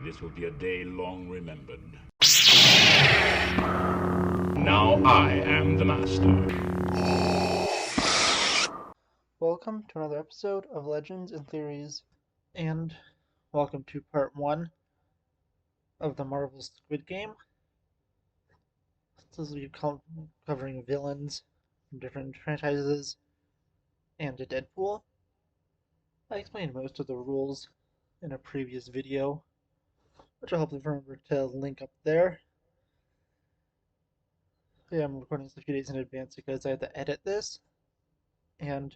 This will be a day long remembered. Now I am the master. Welcome to another episode of Legends and Theories, and welcome to part 1 of the Marvel Squid Game. This will be covering villains from different franchises and a Deadpool. I explained most of the rules in a previous video, which I'll hopefully remember to link up there. Yeah, I'm recording this a few days in advance because I have to edit this, and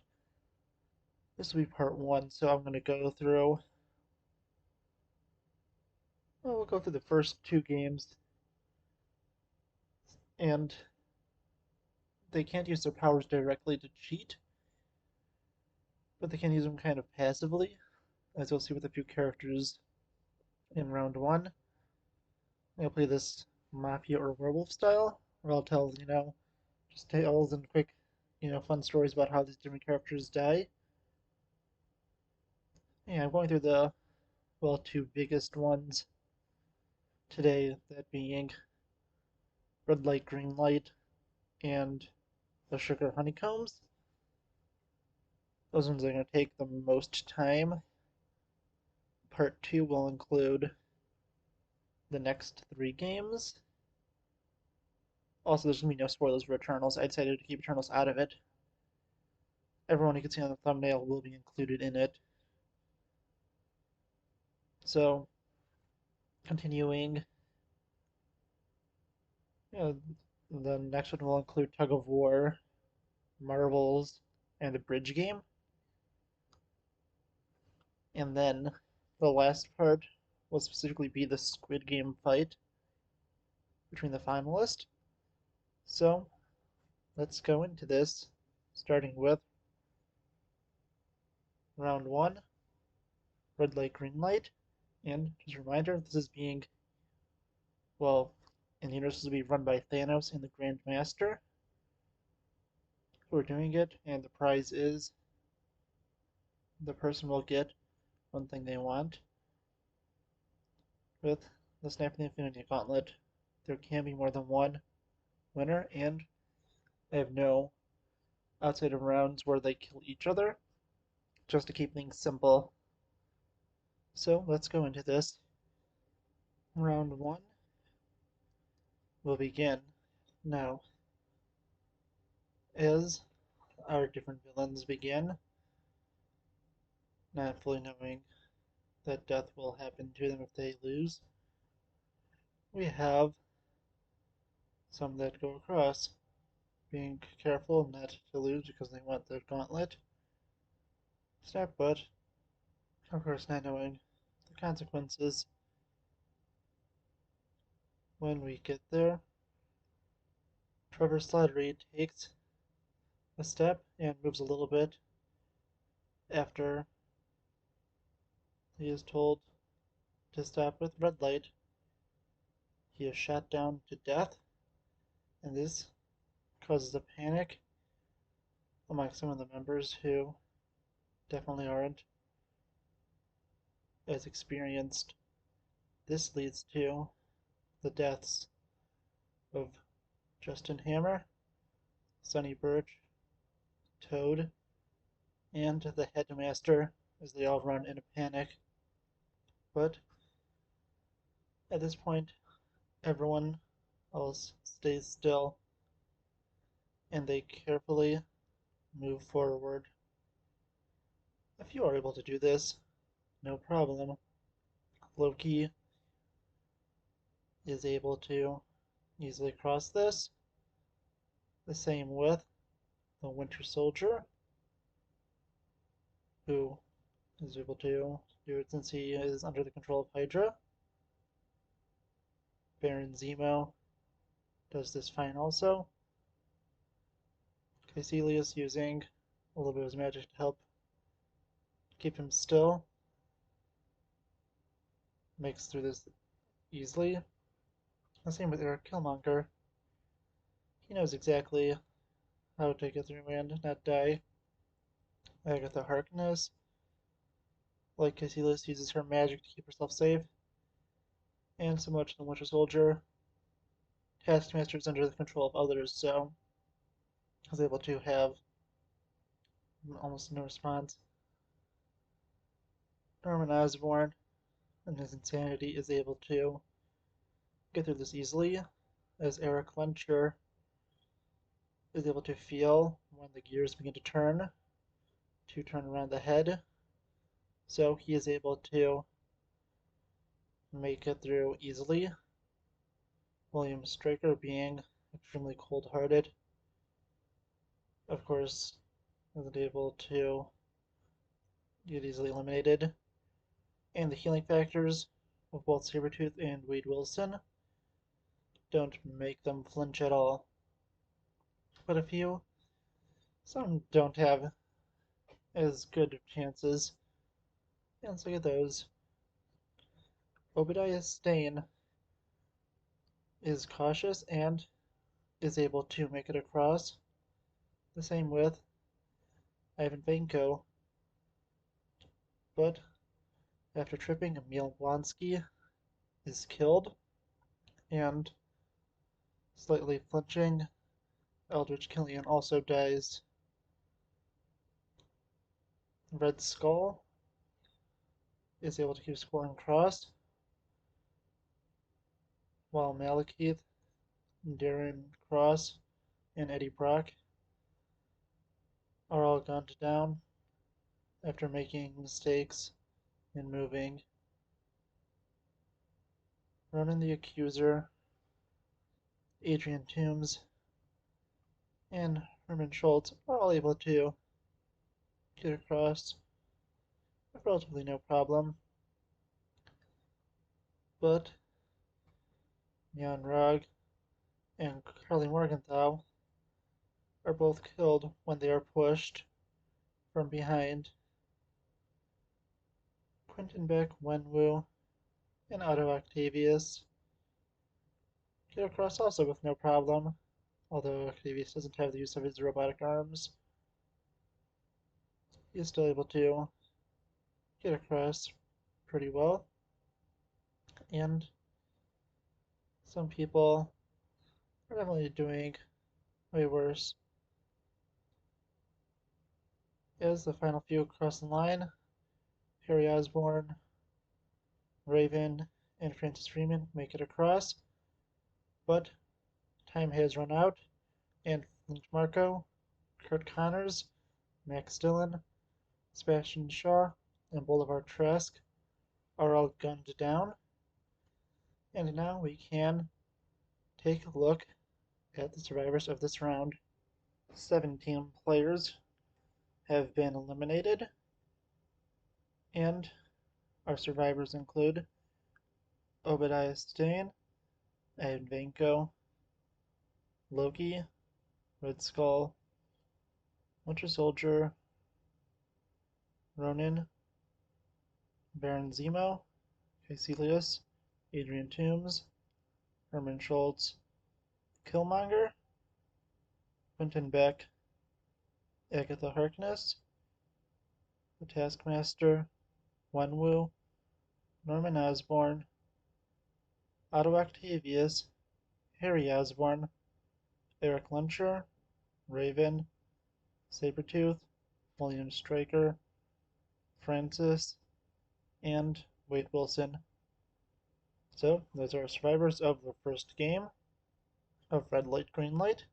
this will be part 1, so I'm going to go through. Well, we'll go through the first 2 games, and they can't use their powers directly to cheat, but they can use them kind of passively, as you'll see with a few characters in round 1. I'll play this Mafia or Werewolf style, where I'll tell, just tales and quick, fun stories about how these different characters die. Yeah, I'm going through the, 2 biggest ones today, that being Red Light, Green Light, and the Sugar Honeycombs. Those ones are going to take the most time. Part 2 will include the next 3 games. Also, there's going to be no spoilers for Eternals. I decided to keep Eternals out of it. Everyone you can see on the thumbnail will be included in it. So, continuing, the next one will include Tug of War, Marvels, and the Bridge game. And then the last part will specifically be the Squid Game fight between the finalists. So, let's go into this, starting with round 1, Red Light, Green Light. And just a reminder, this is being, in the universe, this will be run by Thanos and the Grandmaster who are doing it, and the prize is the person will get one thing they want. With the Snap of the Infinity Gauntlet, there can be more than one winner, and I have no outside of rounds where they kill each other, just to keep things simple. So let's go into this. Round 1 will begin now. As our different villains begin, not fully knowing that death will happen to them if they lose, we have some that go across, being careful not to lose because they want the gauntlet. Snap, but of course not knowing the consequences when we get there. Trevor Slattery takes a step and moves a little bit after he is told to stop with red light. He is shot down to death, and this causes a panic among some of the members who definitely aren't as experienced. This leads to the deaths of Justin Hammer, Sonny Birch, Toad, and the Headmaster as they all run in a panic. But at this point, everyone else stays still and they carefully move forward. If you are able to do this, no problem. Loki is able to easily cross this. The same with the Winter Soldier, who is able to do it since he is under the control of Hydra. Baron Zemo does this fine also. Caecilius using a little bit of his magic to help keep him still. Makes through this easily. The same with Eric Killmonger. He knows exactly how to get through and not die. Agatha Harkness, like Caecilius, uses her magic to keep herself safe. And similar to the Winter Soldier, Taskmaster is under the control of others, so is able to have almost no response. Norman Osborn, in his insanity, is able to get through this easily, as Eric Lencher is able to feel when the gears begin to turn around the head. So he is able to make it through easily. William Stryker, being extremely cold-hearted, of course, isn't able to get easily eliminated. And the healing factors of both Sabretooth and Wade Wilson don't make them flinch at all. But some don't have as good chances. And let's look at those. Obadiah Stane is cautious and is able to make it across. The same with Ivan Vanko. But after tripping, Emil Blonsky is killed, and slightly flinching, Eldridge Killian also dies. Red Skull is able to keep scoring across, while Malekith, Darren Cross, and Eddie Brock are all gunned down after making mistakes in moving. Ronan the Accuser, Adrian Toombs, and Herman Schultz are all able to get across with relatively no problem. But Jan Rog and Carly Morgenthau are both killed when they are pushed from behind. Quentin Beck, Wenwu, and Otto Octavius get across also with no problem, although Octavius doesn't have the use of his robotic arms. He is still able to get across pretty well, and some people are definitely doing way worse. As the final few cross the line, Harry Osborn, Raven, and Francis Freeman make it across, but time has run out, and Flint Marko, Kurt Connors, Max Dillon, Sebastian Shaw, and Boulevard Trask are all gunned down. And now we can take a look at the survivors of this round. 17 players have been eliminated, and our survivors include Obadiah Stane, Ivan Vanko, Loki, Red Skull, Winter Soldier, Ronin, Baron Zemo, Caecilius, Adrian Toombs, Herman Schultz, Killmonger, Quentin Beck, Agatha Harkness, the Taskmaster, Wenwu, Norman Osborn, Otto Octavius, Harry Osborn, Eric Lencher, Raven, Sabretooth, William Stryker, Francis, and Wade Wilson. So, those are survivors of the first game of Red Light, Green Light.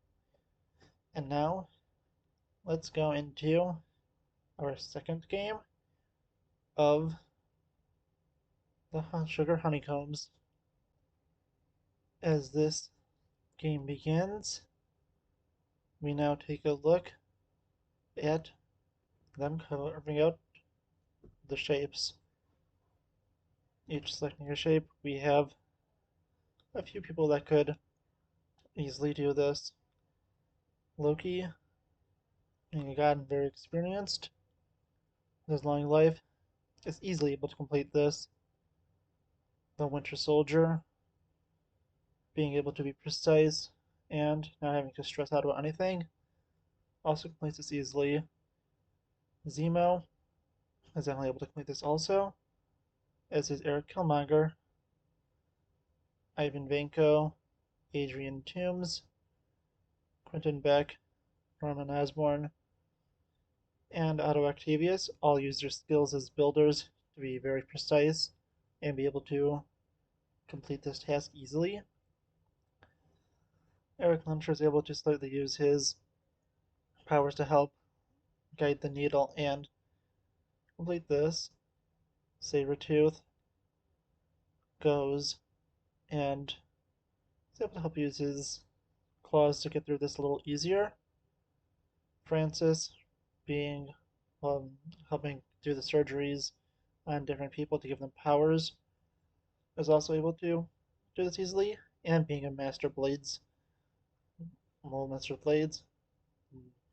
And now, let's go into our second game of the Sugar Honeycombs. As this game begins, we now take a look at them carving out the shapes. Each selecting a shape, we have a few people that could easily do this. Loki, being a god and very experienced in his long life, is easily able to complete this. The Winter Soldier, being able to be precise and not having to stress out about anything, also completes this easily. Zemo is definitely able to complete this also, as is Eric Killmonger. Ivan Vanko, Adrian Toombs, Quentin Beck, Norman Osborn, and Otto Octavius all use their skills as builders to be very precise and be able to complete this task easily. Eric Luncher is able to slightly use his powers to help guide the needle and complete this. Sabretooth goes and is able to help use his claws to get through this a little easier. Francis, being helping do the surgeries on different people to give them powers, is also able to do this easily. And being a master blades,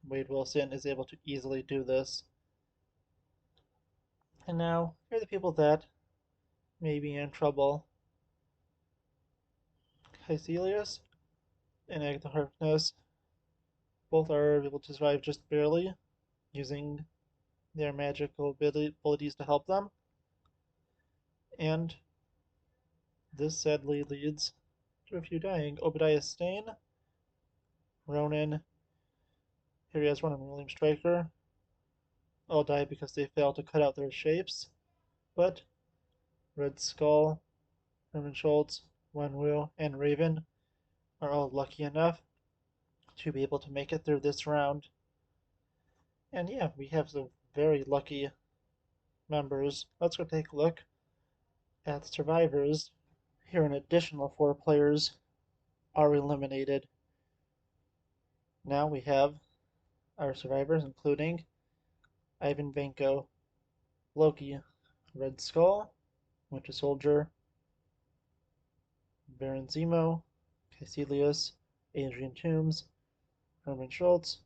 Wade Wilson is able to easily do this. And now, here are the people that may be in trouble. Caecilius and Agatha Harkness both are able to survive just barely, using their magical abilities to help them. And this sadly leads to a few dying. Obadiah Stane, Ronan, here he has one, and William Stryker all die because they fail to cut out their shapes. But Red Skull, Herman Schultz, Wenwu, and Raven are all lucky enough to be able to make it through this round. And yeah, we have some very lucky members. Let's go take a look at the survivors. Here, an additional 4 players are eliminated. Now we have our survivors, including Ivan Vanko, Loki, Red Skull, Winter Soldier, Baron Zemo, Caecilius, Adrian Toombs, Herman Schultz,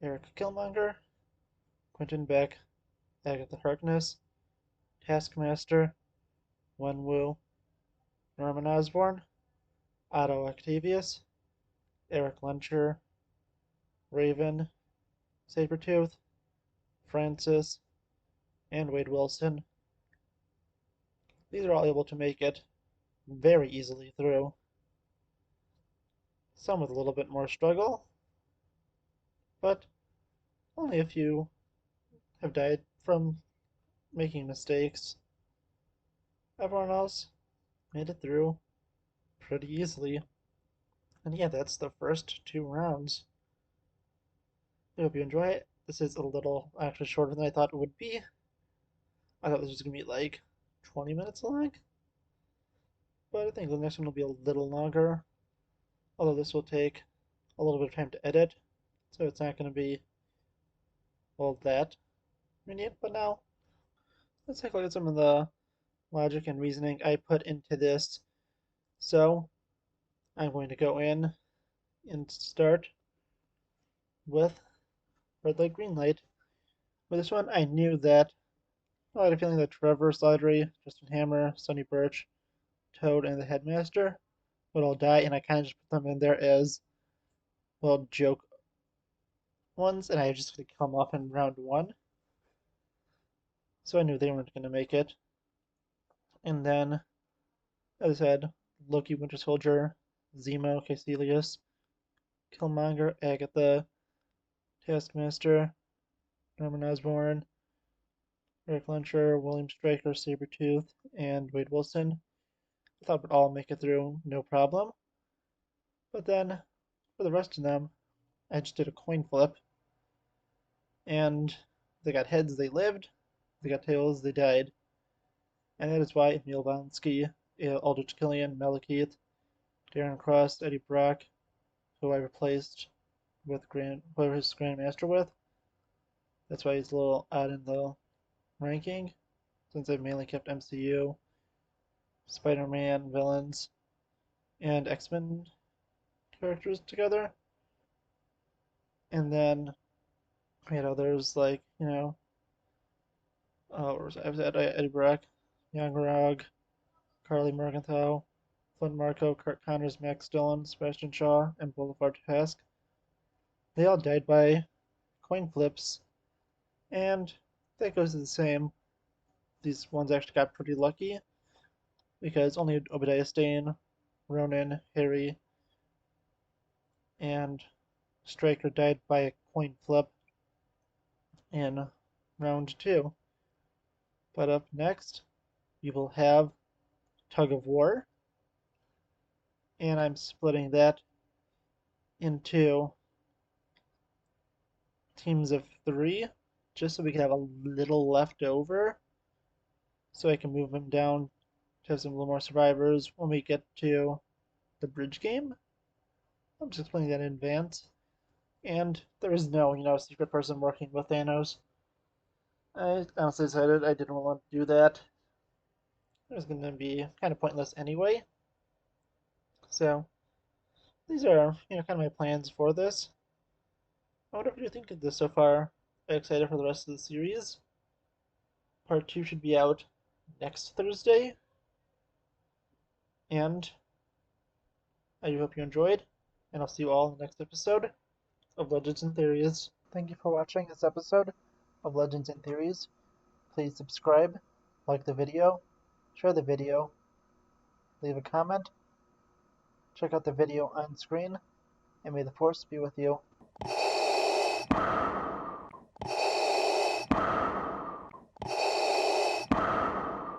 Eric Killmonger, Quentin Beck, Agatha Harkness, Taskmaster, Wenwu, Norman Osborn, Otto Octavius, Eric Luncher, Raven, Sabretooth, Francis, and Wade Wilson. These are all able to make it very easily through. Some with a little bit more struggle, but only a few have died from making mistakes. Everyone else made it through pretty easily. And yeah, that's the first 2 rounds. I hope you enjoy it. This is a little actually shorter than I thought it would be. I thought this was going to be like 20 minutes long. But I think the next one will be a little longer. Although this will take a little bit of time to edit. So it's not going to be all that many. But now, let's take a look at some of the logic and reasoning I put into this. So I'm going to go in and start with red light, green light. With this one, I knew that I had a feeling that Trevor Slattery, Justin Hammer, Sonny Birch, Toad, and the Headmaster would all die, and I kind of just put them in there as, well, joke ones, and I just going to come off in round 1. So I knew they weren't going to make it. And then, as I said, Loki, Winter Soldier, Zemo, Caecilius, Killmonger, Agatha, Taskmaster, Norman Osborn, Eric Luncher, William Stryker, Sabretooth, and Wade Wilson. I thought would all make it through no problem. But then, for the rest of them, I just did a coin flip. And they got heads, they lived. They got tails, they died. And that is why Emil Vonsky, Aldrich Killian, Malekith, Darren Cross, Eddie Brock, who I replaced with whoever his Grandmaster with. That's why he's a little odd in the ranking, since I've mainly kept MCU, Spider-Man villains, and X-Men characters together. And then we had others like, I've had Eddie Brock, Young Rog, Carly Morgenthau, Flynn Marco, Kurt Connors, Max Dillon, Sebastian Shaw, and Boulevard Task. They all died by coin flips, and that goes to the same. These ones actually got pretty lucky because only Obadiah Stane Ronan, Harry, and Stryker died by a coin flip in round 2. But up next, we will have Tug of War, and I'm splitting that into teams of 3, just so we can have a little left over, so I can move them down to have some little more survivors when we get to the bridge game. I'm just playing that in advance. And there is no, secret person working with Thanos. I honestly decided I didn't want to do that. It was going to be kind of pointless anyway. So these are, kind of my plans for this. What do you think of this so far? Are you excited for the rest of the series? Part 2 should be out next Thursday. And I do hope you enjoyed. And I'll see you all in the next episode of Legends and Theories. Thank you for watching this episode of Legends and Theories. Please subscribe, like the video, share the video, leave a comment, check out the video on screen, and may the Force be with you.